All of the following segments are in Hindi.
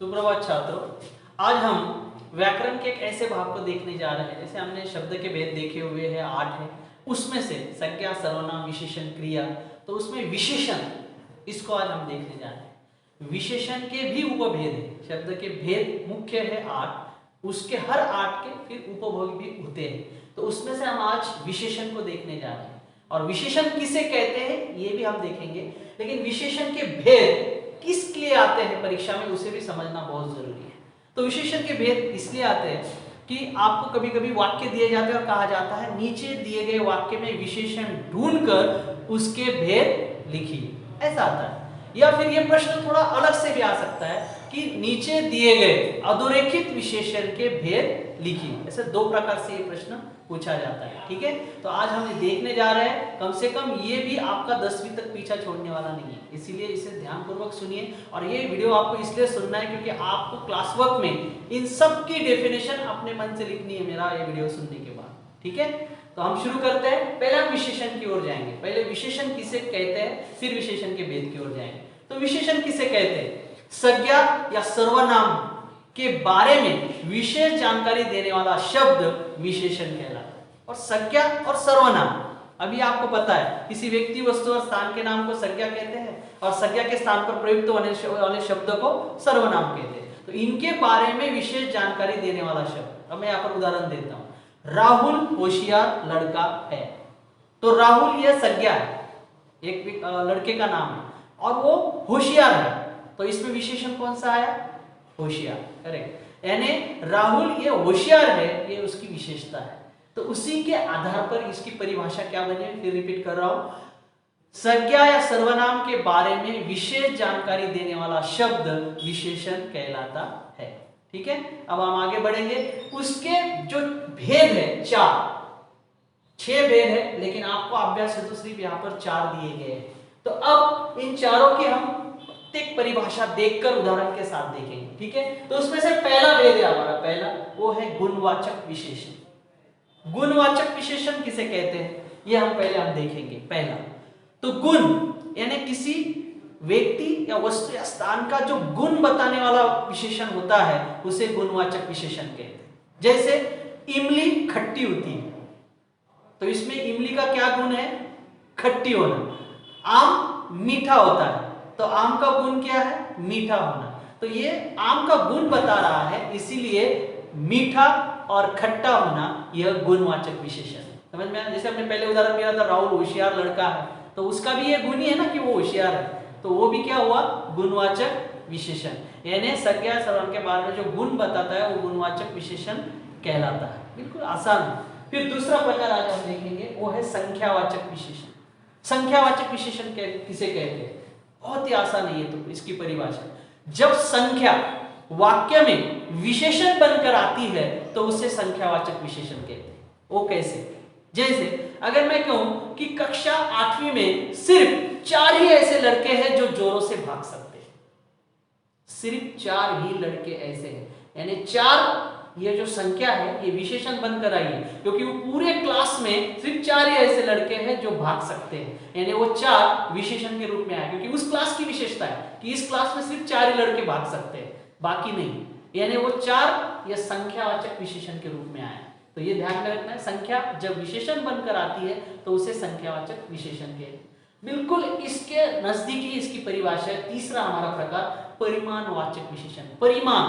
सुप्रभात छात्रों। आज हम व्याकरण के एक ऐसे भाग को देखने जा रहे हैं। जैसे हमने शब्द के भेद देखे हुए हैं, 8 है, उसमें से संज्ञा, सर्वनाम, विशेषण, क्रिया, तो उसमें विशेषण, इसको आज हम देखने जा रहे हैं। विशेषण के भी उपभेद है। शब्द के भेद मुख्य है 8, उसके हर 8 के फिर उपभोग भी होते हैं। तो उसमें से हम आज विशेषण को देखने जा रहे हैं और विशेषण किसे कहते हैं ये भी हम देखेंगे। लेकिन विशेषण के भेद किस लिए आते हैं परीक्षा में, उसे भी समझना बहुत जरूरी है। तो विशेषण के भेद इसलिए आते हैं कि आपको कभी कभी वाक्य दिए जाते हैं और कहा जाता है नीचे दिए गए वाक्य में विशेषण ढूंढकर उसके भेद लिखिए, ऐसा आता है। या फिर यह प्रश्न थोड़ा अलग से भी आ सकता है कि नीचे दिए गए अधोरेखित विशेषण के भेद लिखिए। ऐसे दो प्रकार से ये प्रश्न पूछा जाता है। ठीक है, तो आज हम देखने जा रहे हैं। कम से कम ये भी आपका 10वीं तक पीछा छोड़ने वाला नहीं है, इसीलिए इसे ध्यानपूर्वक सुनिए। और ये वीडियो आपको इसलिए सुनना है क्योंकि आपको क्लास वर्क में इन सब की डेफिनेशन अपने मन से लिखनी है मेरा ये वीडियो सुनने के बाद। ठीक है, तो हम शुरू करते हैं। पहले हम विशेषण की ओर जाएंगे। पहले विशेषण किसे कहते हैं, फिर विशेषण के भेद की ओर जाएंगे। तो विशेषण किसे कहते हैं? संज्ञा या सर्वनाम के बारे में विशेष जानकारी देने वाला शब्द विशेषण कहलाता है। और संज्ञा और सर्वनाम, अभी आपको पता है किसी व्यक्ति, वस्तु और स्थान के नाम को संज्ञा कहते हैं और संज्ञा के स्थान पर प्रयुक्त होने वाले शब्द को सर्वनाम कहते हैं। तो इनके बारे में विशेष जानकारी देने वाला शब्द, अब मैं यहाँ पर उदाहरण देता हूं। राहुल होशियार लड़का है। तो राहुल यह संज्ञा है, एक लड़के का नाम है, और वो होशियार है। तो इसमें विशेषण कौन सा आया? होशियार। करेक्ट, यानी राहुल ये होशियार है, ये उसकी विशेषता है। तो उसी के आधार पर इसकी परिभाषा क्या बनी है, फिर रिपीट कर रहा हूं। संज्ञा या सर्वनाम के बारे में विशेष जानकारी देने वाला शब्द विशेषण कहलाता है। ठीक है, अब हम आगे बढ़ेंगे। उसके जो भेद है 6 भेद है, लेकिन आपको अभ्यास हेतु सिर्फ यहाँ पर 4 दिए गए हैं। तो अब इन चारों की हम प्रत्येक परिभाषा देखकर उदाहरण के साथ देखेंगे। ठीक है, तो उसमें से पहला भेद है हमारा, पहला वो है गुणवाचक विशेषण। गुणवाचक विशेषण किसे कहते हैं ये हम देखेंगे। पहला तो गुण, यानी किसी व्यक्ति या वस्तु या स्थान का जो गुण बताने वाला विशेषण होता है उसे गुणवाचक विशेषण कहते हैं। जैसे इमली खट्टी होती है, तो इसमें इमली का क्या गुण है? खट्टी होना। आम मीठा होता है, तो आम का गुण क्या है? मीठा होना। तो ये आम का गुण बता रहा है, इसीलिए मीठा और खट्टा होना यह गुणवाचक विशेषण है। समझ में आया? जैसे हमने पहले उदाहरण दिया था, राहुल होशियार लड़का है, तो उसका भी ये गुण ही है ना कि वो होशियार है, तो वो भी क्या हुआ? गुणवाचक विशेषण। यानी संज्ञा सर्वनाम के बारे में जो गुण बताता है वो गुणवाचक विशेषण कहलाता है। बिल्कुल आसान है। फिर दूसरा प्रकार आज हम देखेंगे, वो है संख्यावाचक विशेषण। संख्यावाचक विशेषण किसे कहते हैं? बहुत ही आसान है ये, तो इसकी परिभाषा, जब संख्या वाक्य में विशेषण बनकर आती है तो उसे संख्यावाचक विशेषण कहते हैं। वो कैसे? जैसे अगर मैं कहूं कि कक्षा 8वीं में सिर्फ 4 ही ऐसे लड़के हैं जो जोरों से भाग सकते हैं। सिर्फ 4 ही लड़के ऐसे हैं, यानी 4 ये जो संख्या है ये विशेषण बनकर आई है, क्योंकि वो पूरे क्लास में सिर्फ 4 ही ऐसे लड़के हैं जो भाग सकते हैं। यानी वो 4 विशेषण के रूप में आया, क्योंकि उस क्लास की विशेषता है कि इस क्लास में सिर्फ 4 ही लड़के भाग सकते हैं, बाकी नहीं। यानी वो 4 ये संख्यावाचक विशेषण के रूप में आया। तो ये ध्यान में रखना है, संख्या जब विशेषण बनकर आती है तो उसे संख्यावाचक विशेषण कहते हैं। बिल्कुल इसके नजदीकी इसकी परिभाषा है तीसरा हमारा प्रकार, परिमाणवाचक विशेषण। परिमाण,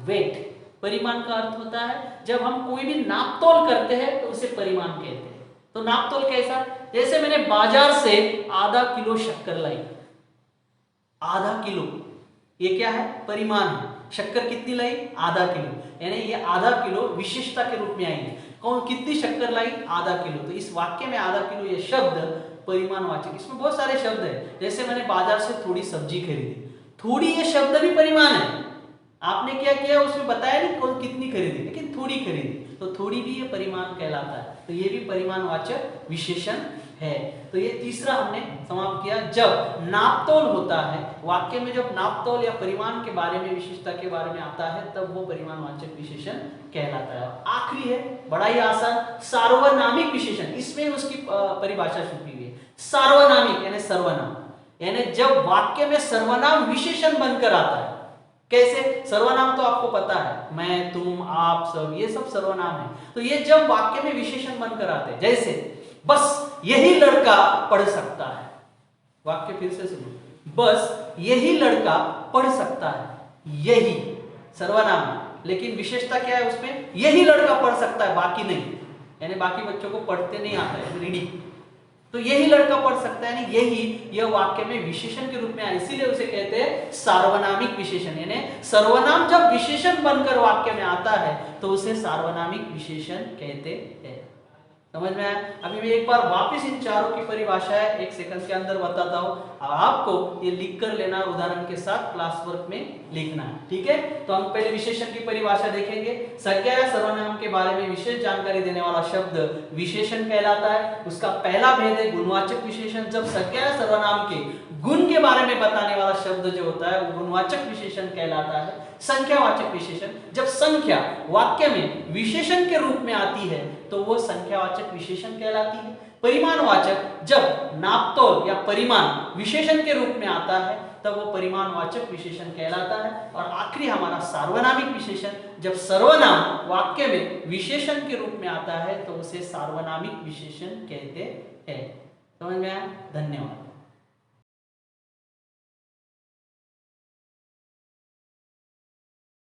वेट। परिमाण का अर्थ होता है जब हम कोई भी नापतोल करते हैं तो उसे परिमाण कहते हैं। तो नापतोल कैसा? जैसे मैंने बाजार से आधा किलो शक्कर लाई, आधा किलो, ये क्या है? परिमाण है। शक्कर कितनी लाई? आधा किलो, यानी ये आधा किलो विशेषता के रूप में आएंगे। कौन कितनी शक्कर लाई? आधा किलो। तो इस वाक्य में आधा किलो ये शब्द परिमाणवाचक। इसमें बहुत सारे शब्द है, जैसे मैंने बाजार से थोड़ी सब्जी खरीदी, थोड़ी ये शब्द भी परिमाण है। आपने क्या किया उसमें बताया नहीं कौन कितनी खरीदी, लेकिन थोड़ी खरीदी, तो थोड़ी भी ये परिमाण कहलाता है। तो ये भी परिमाणवाचक विशेषण है। तो ये तीसरा हमने समाप्त किया। जब नापतोल होता है वाक्य में, जब नापतोल या परिमाण के बारे में, विशेषता के बारे में आता है, तब वो परिमाणवाचक विशेषण कहलाता है। आखिरी है, बड़ा ही आसान, सार्वनामिक विशेषण। इसमें उसकी परिभाषा छुपी हुई है। सार्वनामिक यानी सर्वनाम, यानी जब वाक्य में सर्वनाम विशेषण बनकर आता है, कैसे? सर्वनाम तो आपको पता है, मैं, तुम, आप, सब, ये सब सर्वनाम है। तो ये जब वाक्य में विशेषण बनकर आते हैं, जैसे बस यही लड़का पढ़ सकता है, वाक्य फिर से सुनो, बस यही लड़का पढ़ सकता है, यही सर्वनाम है, लेकिन विशेषता क्या है उसमें? यही लड़का पढ़ सकता है, बाकी नहीं, यानी बाकी बच्चों को पढ़ते नहीं आता है रीडिंग, तो यही लड़का पढ़ सकता है, यानी यही यह वाक्य में विशेषण के रूप में आया, इसीलिए उसे कहते हैं सार्वनामिक विशेषण। यानी सर्वनाम जब विशेषण बनकर वाक्य में आता है तो उसे सार्वनामिक विशेषण कहते हैं। समझ में आया? अभी मैं एक बार वापस इन चारों की परिभाषाएं एक सेकंड के अंदर बताता हूं, आपको ये लिख कर लेना, उदाहरण के साथ क्लास वर्क में लिखना है, ठीक है? तो हम पहले विशेषण की परिभाषा देखेंगे। संज्ञा या सर्वनाम के बारे में विशेष जानकारी देने वाला शब्द विशेषण कहलाता है। उसका पहला भेद है गुणवाचक विशेषण। जब संज्ञा या सर्वनाम के गुण के बारे में बताने वाला शब्द जो होता है वो गुणवाचक विशेषण कहलाता है। संख्यावाचक विशेषण, जब संख्या वाक्य में विशेषण के रूप में आती है तो वो संख्यावाचक विशेषण कहलाती है। परिमाणवाचक, जब नापतोल या परिमाण विशेषण के रूप में आता है तब वो परिमाणवाचक विशेषण कहलाता है। और आखिरी हमारा सार्वनामिक विशेषण, जब सर्वनाम वाक्य में विशेषण के रूप में आता है तो उसे सार्वनामिक विशेषण कहते हैं। समझ में आया? धन्यवाद।